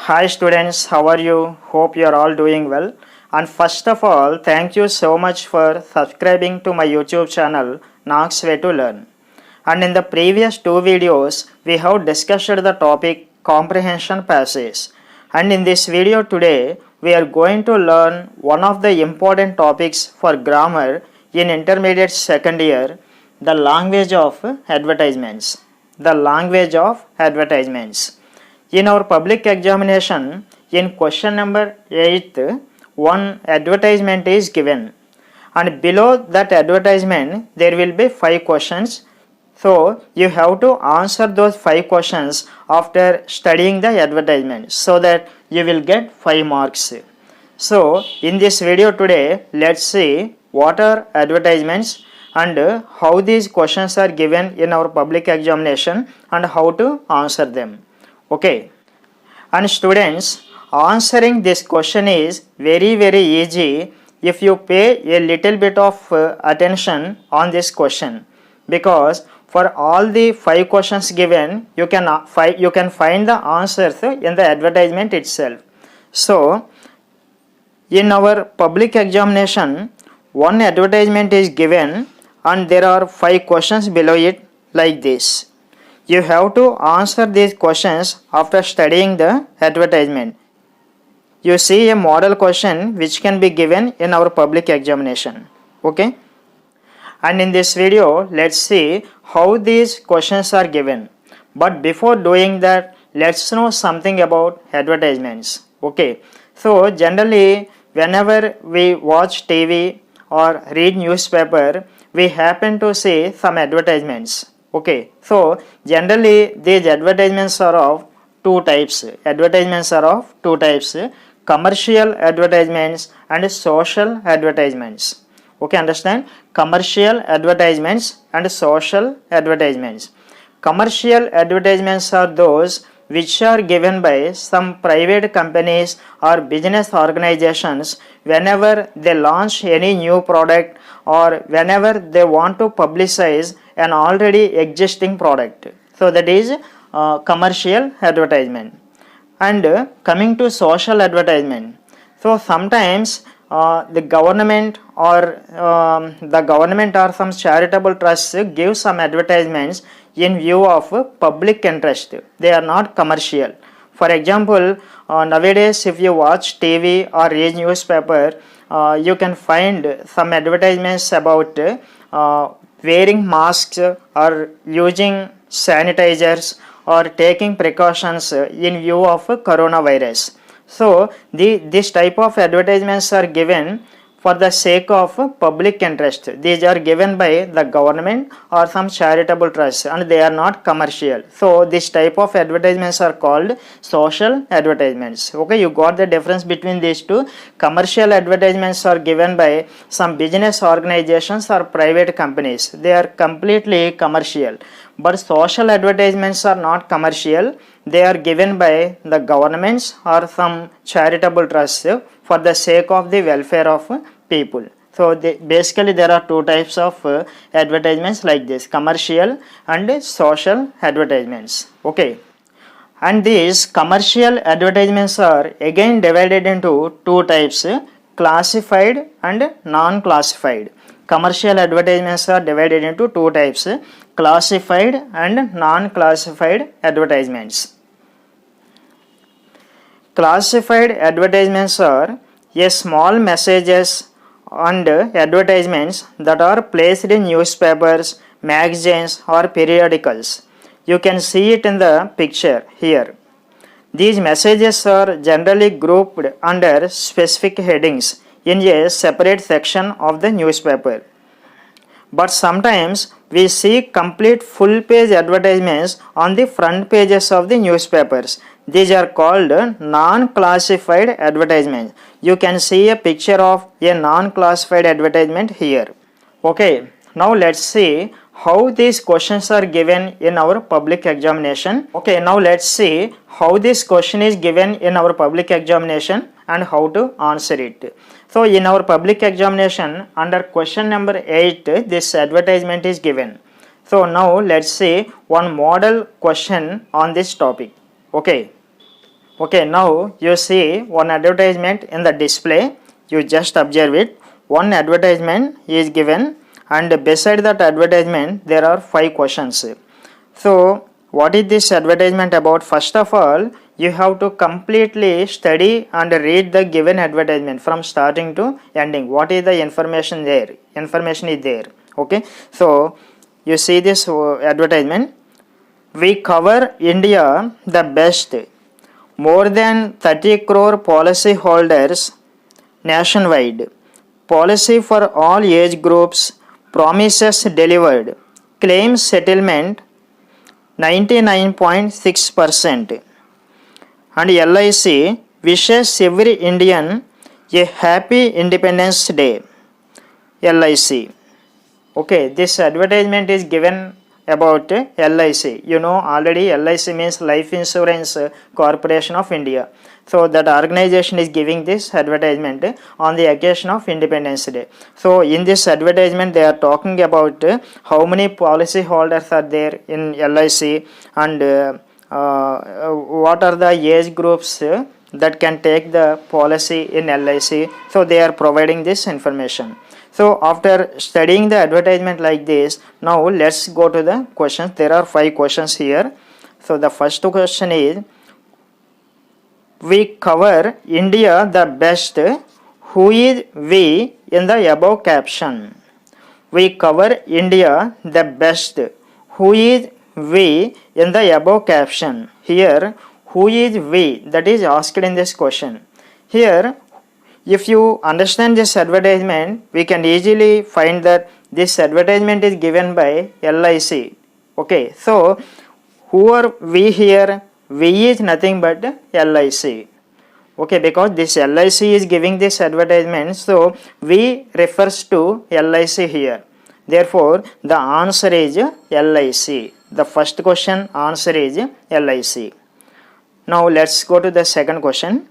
Hi students, how are you? Hope you are all doing well. And first of all, thank you so much for subscribing to my YouTube channel, Knox Way to Learn. And in the previous two videos, we have discussed the topic comprehension passage. And in this video today, we are going to learn one of the important topics for grammar in intermediate second year, the language of advertisements. The language of advertisements. In our public examination, in question number 8, one advertisement is given, and below that advertisement there will be 5 questions. So you have to answer those 5 questions after studying the advertisement so that you will get 5 marks. So in this video today, let's see what are advertisements and how these questions are given in our public examination and how to answer them. Okay, and students, answering this question is very easy if you pay a little bit of attention on this question, because for all the 5 questions given you can find the answers in the advertisement itself. So in our public examination, one advertisement is given and there are 5 questions below it like this. You have to answer these questions after studying the advertisement. You see a model question which can be given in our public examination. Okay? And in this video, let's see how these questions are given. But before doing that, let's know something about advertisements. Okay? So generally, whenever we watch TV or read newspaper, we happen to see some advertisements. Okay, so generally these advertisements are of two types. Advertisements are of two types: commercial advertisements and social advertisements. Okay, understand? Commercial advertisements and social advertisements. Commercial advertisements are those which are given by some private companies or business organizations whenever they launch any new product or whenever they want to publicize an already existing product. So that is commercial advertisement. And coming to social advertisement, so sometimes the government or some charitable trusts give some advertisements in view of public interest. They are not commercial. For example, nowadays if you watch TV or read newspaper, you can find some advertisements about wearing masks or using sanitizers or taking precautions in view of coronavirus. So this type of advertisements are given for the sake of public interest. These are given by the government or some charitable trust and they are not commercial. So this type of advertisements are called social advertisements. Okay, you got the difference between these two. Commercial advertisements are given by some business organizations or private companies. They are completely commercial. But social advertisements are not commercial. They are given by the governments or some charitable trusts for the sake of the welfare of people. So basically there are two types of advertisements like this: commercial and social advertisements. Okay, and these commercial advertisements are again divided into two types: classified and non-classified. Commercial advertisements are divided into two types: classified and non-classified advertisements. Classified advertisements are a small messages and advertisements that are placed in newspapers, magazines or periodicals. You can see it in the picture here. These messages are generally grouped under specific headings in a separate section of the newspaper. But sometimes we see complete full page advertisements on the front pages of the newspapers. These are called non-classified advertisements. You can see a picture of a non-classified advertisement here. Okay, now let's see how these questions are given in our public examination. Okay, now let's see how this question is given in our public examination and how to answer it. So in our public examination, under question number 8, this advertisement is given. So now let's see one model question on this topic. Okay. Okay, now you see one advertisement in the display. You just observe it. One advertisement is given, and beside that advertisement there are 5 questions. So what is this advertisement about? First of all, you have to completely study and read the given advertisement from starting to ending. What is the information there? Information is there. Okay, so you see this advertisement. We cover India the best. More than 30 crore policy holders nationwide. Policy for all age groups. Promises delivered. Claims settlement 99.6%. And LIC wishes every Indian a happy Independence Day. LIC. Okay, this advertisement is given about LIC. You know already LIC means Life Insurance Corporation of India. So that organization is giving this advertisement on the occasion of Independence Day. So in this advertisement they are talking about how many policy holders are there in LIC, and what are the age groups that can take the policy in LIC. So they are providing this information. So after studying the advertisement like this, now let's go to the questions. There are 5 questions here. So the first question is, we cover India the best. Who is we in the above caption? We cover India the best. Who is we in the above caption? Here, who is we? That is asked in this question. Here, if you understand this advertisement, we can easily find that this advertisement is given by LIC. Okay, so who are we here? We is nothing but LIC. Okay, because this LIC is giving this advertisement, so we refers to LIC here. Therefore, the answer is LIC. The first question answer is LIC. Now let's go to the second question.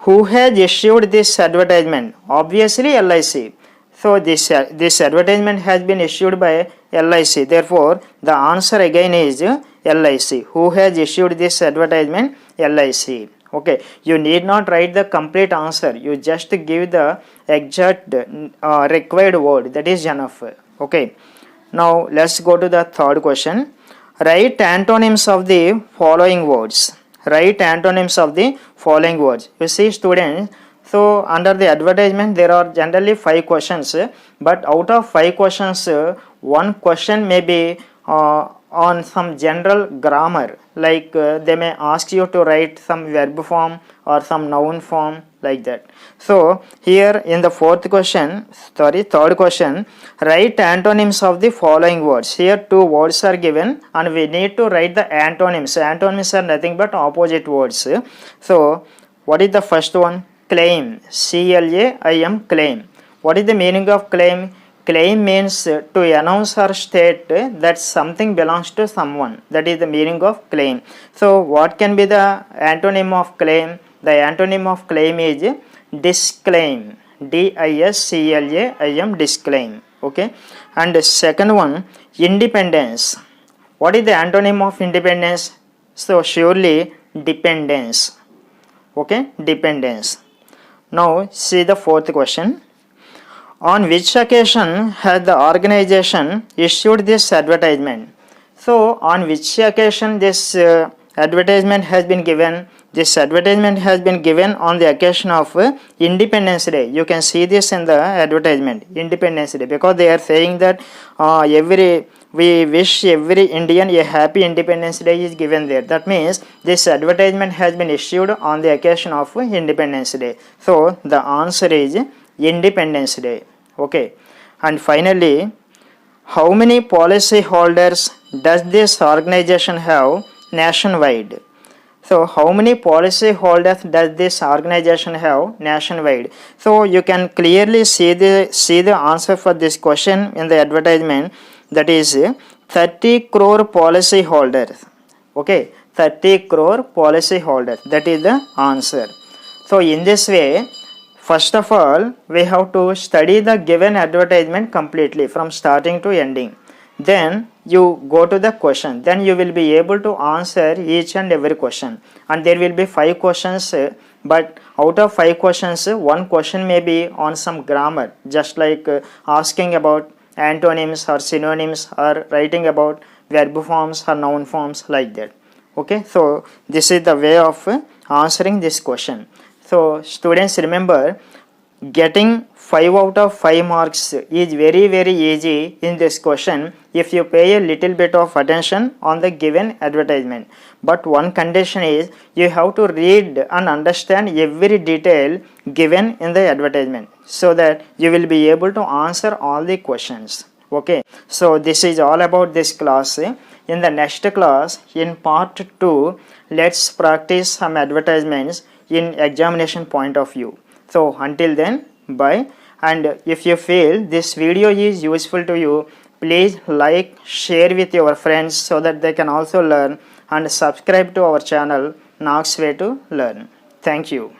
Who has issued this advertisement? Obviously LIC. So this advertisement has been issued by LIC. Therefore, the answer again is LIC. Who has issued this advertisement? LIC. Okay, you need not write the complete answer. You just give the exact required word. That is enough. Okay. Now let's go to the third question. Write antonyms of the following words. Write antonyms of the following words. You see, students, so under the advertisement there are generally 5 questions, but out of 5 questions, one question may be on some general grammar, like they may ask you to write some verb form or some noun form, like that. So here in the third question, write antonyms of the following words. Here 2 words are given and we need to write the antonyms. Antonyms are nothing but opposite words. So what is the first one? Claim. CLAIM, claim. What is the meaning of claim? Claim means to announce or state that something belongs to someone. That is the meaning of claim. So what can be the antonym of claim? The antonym of claim is disclaim. DISCLAIM, disclaim. Okay. And the second one, independence. What is the antonym of independence? So surely dependence. Okay, dependence. Now see the fourth question. On which occasion has the organization issued this advertisement? So on which occasion this advertisement has been given? This advertisement has been given on the occasion of Independence Day. You can see this in the advertisement, Independence Day, because they are saying that we wish every Indian a happy Independence Day is given there. That means this advertisement has been issued on the occasion of Independence Day. So the answer is Independence Day. Okay. And finally, how many policy holders does this organization have nationwide? So how many policy holders does this organization have nationwide? So you can clearly see the answer for this question in the advertisement. That is 30 crore policy holders. Okay, 30 crore policy holders. That is the answer. So in this way, first of all, we have to study the given advertisement completely from starting to ending. then you go to the question, then you will be able to answer each and every question, and there will be 5 questions, but out of 5 questions, one question may be on some grammar, just like asking about antonyms or synonyms, or writing about verb forms or noun forms, like that. Okay, so this is the way of answering this question. So students, remember, getting 5 out of 5 marks is very easy in this question if you pay a little bit of attention on the given advertisement. But one condition is you have to read and understand every detail given in the advertisement, so that you will be able to answer all the questions. Okay, so this is all about this class. In the next class, in part 2, let's practice some advertisements in examination point of view. So until then, bye. And if you feel this video is useful to you, please like, share with your friends so that they can also learn, and subscribe to our channel Knox Way to Learn. Thank you.